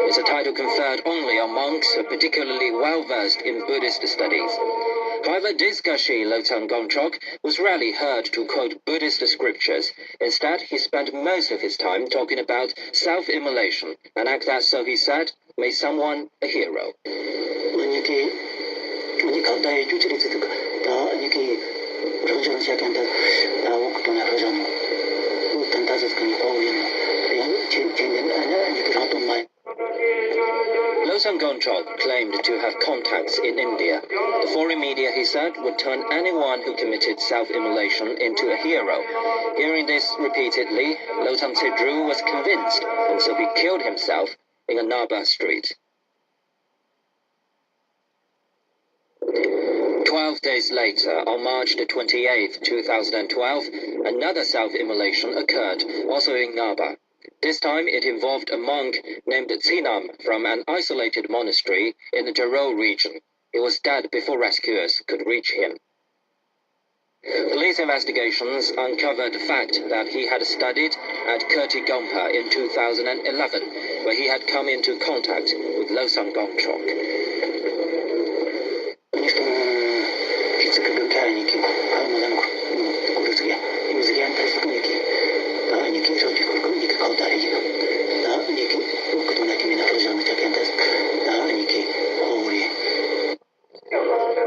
It's a title conferred only on monks who are particularly well-versed in Buddhist studies. However, this Gashi Lotang Gongchok was rarely heard to quote Buddhist scriptures. Instead, he spent most of his time talking about self-immolation and act as, so he said, made someone a hero. Losang Gongchok claimed to have contacts in India. The foreign media, he said, would turn anyone who committed self-immolation into a hero. Hearing this repeatedly, Lotang Tsidru was convinced, and so he killed himself in a Naba street. 12 days later, on March the 28th, 2012, another self-immolation occurred, also in Naba. This time it involved a monk named Tsinam from an isolated monastery in the Jaro region. He was dead before rescuers could reach him. Police investigations uncovered the fact that he had studied at Kirti Gompa in 2011, where he had come into contact with Losang Gongchok.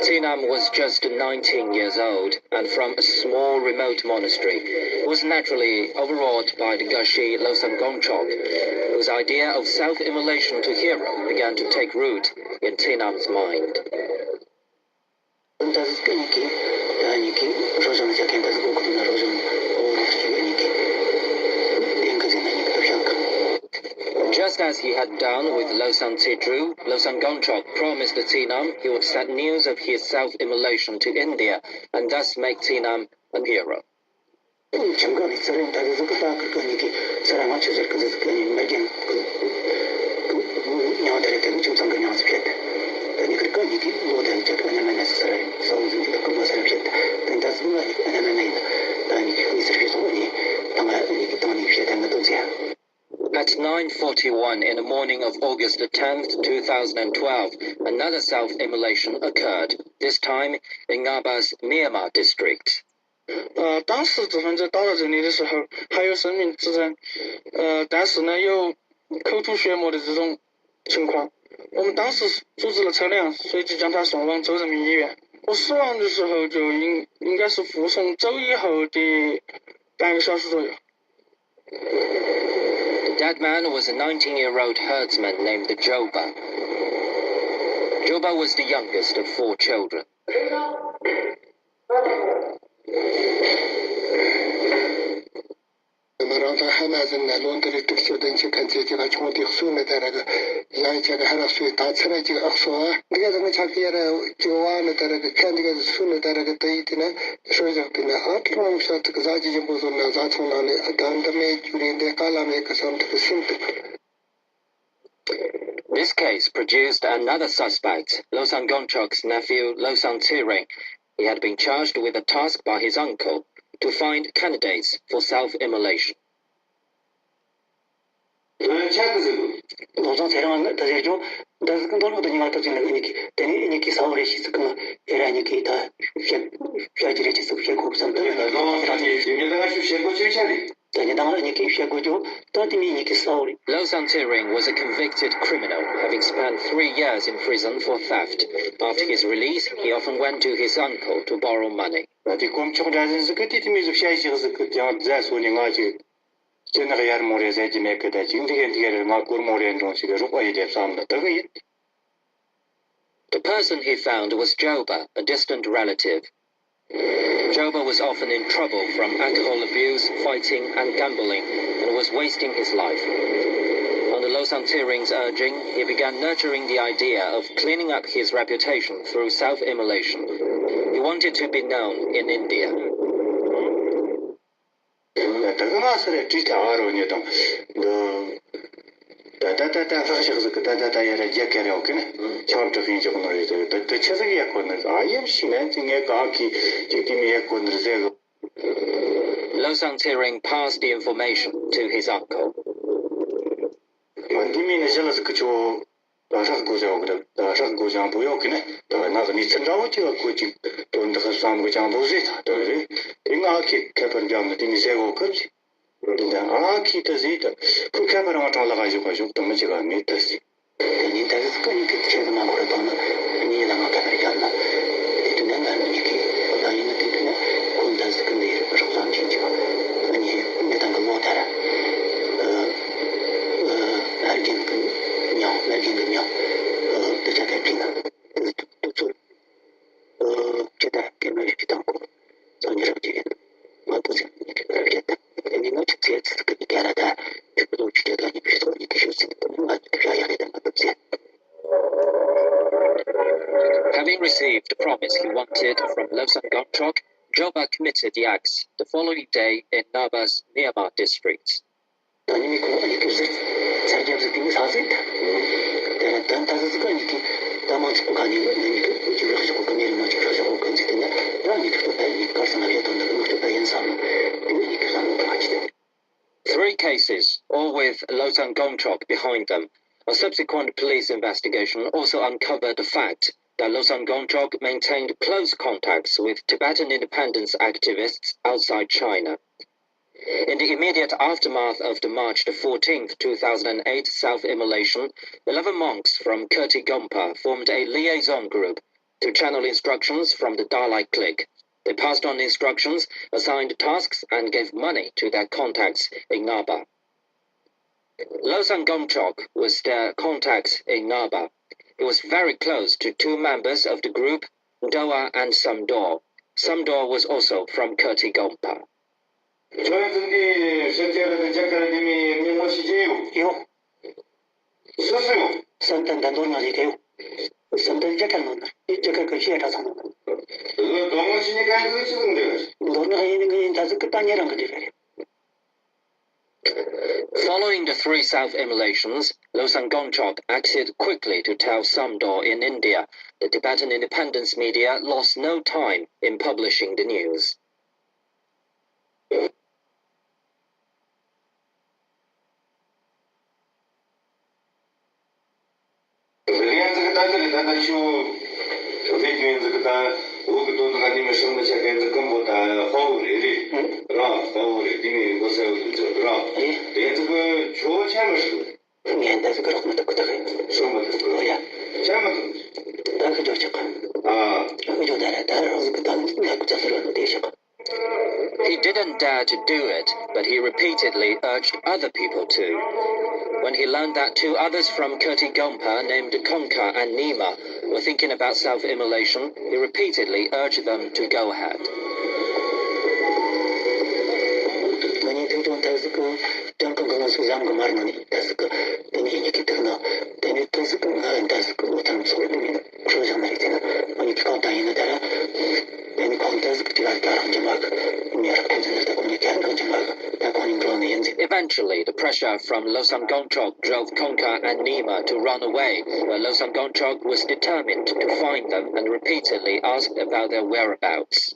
Tsinam was just 19 years old and from a small remote monastery. He was naturally overawed by the Gashi Losang Gongchok, whose idea of self-immolation to hero began to take root in Tsinam's mind. Just as he had done with Losang Tsidru, Losang Gongchok promised Tsinam he would send news of his self-immolation to India and thus make Tsinam a hero. At 9:41 in the morning of August 10th, 2012, another self-immolation occurred, this time in Ngaba's Myanmar district. 当时执法者到了这里的时候，还有生命指征，但是呢有口吐血沫的这种情况。我们当时组织了车辆，随即将他送往州人民医院。我死亡的时候就应该是护送走以后的半个小时左右。 The dead man was a 19-year-old herdsman named Joba. Joba was the youngest of 4 children. This case produced another suspect, Losang Gongchok's nephew Losang Tsering. He had been charged with a task by his uncle to find candidates for self-immolation. Losang Tsering was a convicted criminal, having spent 3 years in prison for theft. After his release, he often went to his uncle to borrow money. The person he found was Joba, a distant relative. Joba was often in trouble from alcohol abuse, fighting and gambling, and was wasting his life. Under Losang Tsering's urging, he began nurturing the idea of cleaning up his reputation through self-immolation. He wanted to be known in India. Losang Tsering passed the information to his uncle. 님이 샬라스 그죠 나사 고자 그래 나사 고자 보여기네 나가 니 천자오지가 고지 돈다 가서 고자 보세다 또 링아키 캐번장 님이 세고 급지 근데 아키트지다 그 캐번을 갖다 가지고 가지고 또 뭐지가 밑에지 니 다스 거니 그 제가 그래 돈은 니 나가 캐번이잖아 근데 내가 이렇게 나이는 되네 군다스 근데 그런 진짜 아니 내가 그 못하라 날긴 그냥 날긴 그냥 되게 피나 또 제가 깨면 싶지 않고 전이라고 지금 뭐지 그렇게 내가 직접 그 캐나다 그도 주제가 아니 비슷한 이 기술이 뭔가 그래야 되는 거지. Having received a promise he wanted from Losang Gongchok, Joba committed the acts the following day in Naba's Myanmar district. 아니 그 자기가 되게 사세다. 내가 단타서 그니까 다만 가니 그 지금 가지고 그냥 뭐 가지고 건지는데 나는 이렇게 빨리 가서나게 돈을 그렇게 빨리 삼. 이렇게 삼는 거 같지. 3 cases, all with Losang Gongchok behind them. A subsequent police investigation also uncovered the fact that Losang Gongchok maintained close contacts with Tibetan independence activists outside China. In the immediate aftermath of the March 14, 2008 self-immolation, 11 monks from Kirti Gompa formed a liaison group to channel instructions from the Dalai clique. They passed on instructions, assigned tasks, and gave money to their contacts in Naba. Losang Gongchok was their contact in Naba. He was very close to 2 members of the group, Doa and Samdor. Samdor was also from Kirti Gompa. 저희들이 선택하는 작가님이 무엇이지요? 스스로 선택한 돈이게요. 선택 작가는 이쪽에 그 시에다 사는 거. 너무 신이가 그러시는데. 너는 있는 게 다섯 그 땅이란 거지. Following the 3 self-immolations, Losang Gongchok acted quickly to tell Samdor in India. The Tibetan independence media lost no time in publishing the news. He didn't dare to do it, but he repeatedly urged other people to. When he learned that 2 others from Kirti Gompa named Konka and Nima were thinking about self-immolation, he repeatedly urged them to go ahead. Eventually, the pressure from Losang Gongchok drove Konka and Nima to run away, but Losang Gongchok was determined to find them and repeatedly asked about their whereabouts.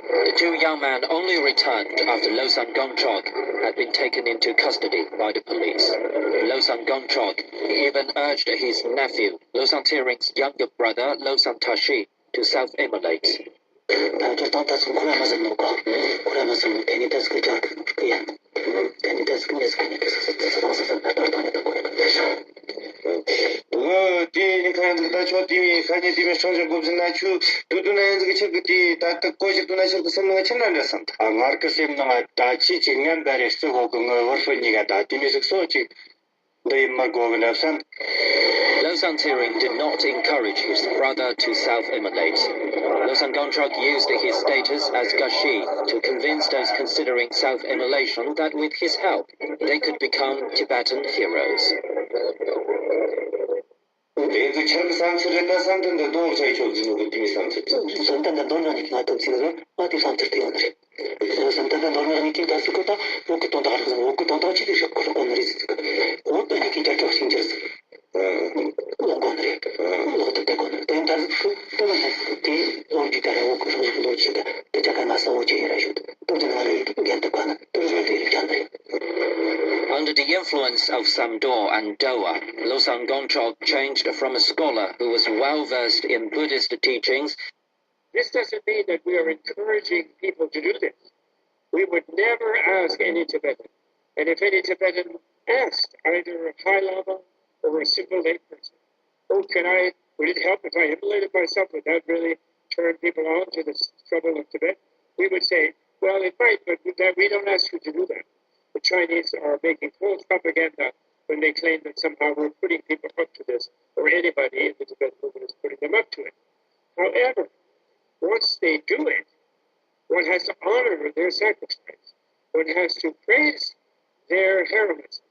The 2 young men only returned after Losang Gongchok had been taken into custody by the police. Losang Gongchok even urged his nephew, Losang Tiring's younger brother, Losang Tashi, to self-immolate. Losang Tiring did not encourage his brother to self-immolate. Losang Gongchok used his status as Gashi to convince those considering self-immolation that with his help, they could become Tibetan heroes. the influence of Samdo and Dowa, Losang Gongchok changed from a scholar who was well-versed in Buddhist teachings. This doesn't mean that we are encouraging people to do this. We would never ask any Tibetan. And if any Tibetan asked, either a high Lama or a simple layperson, oh, would it help if I immolated myself? Would that really turn people on to the trouble of Tibet? We would say, well, it might, but we don't ask you to do that. The Chinese are making false propaganda when they claim that somehow we're putting people up to this, or anybody in the Tibet movement is putting them up to it. However, once they do it, one has to honor their sacrifice. One has to praise their heroism.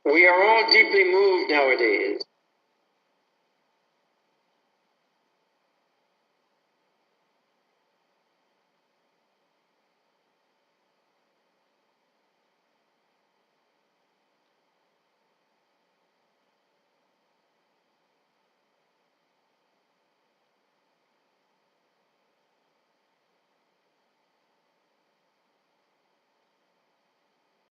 We are all deeply moved nowadays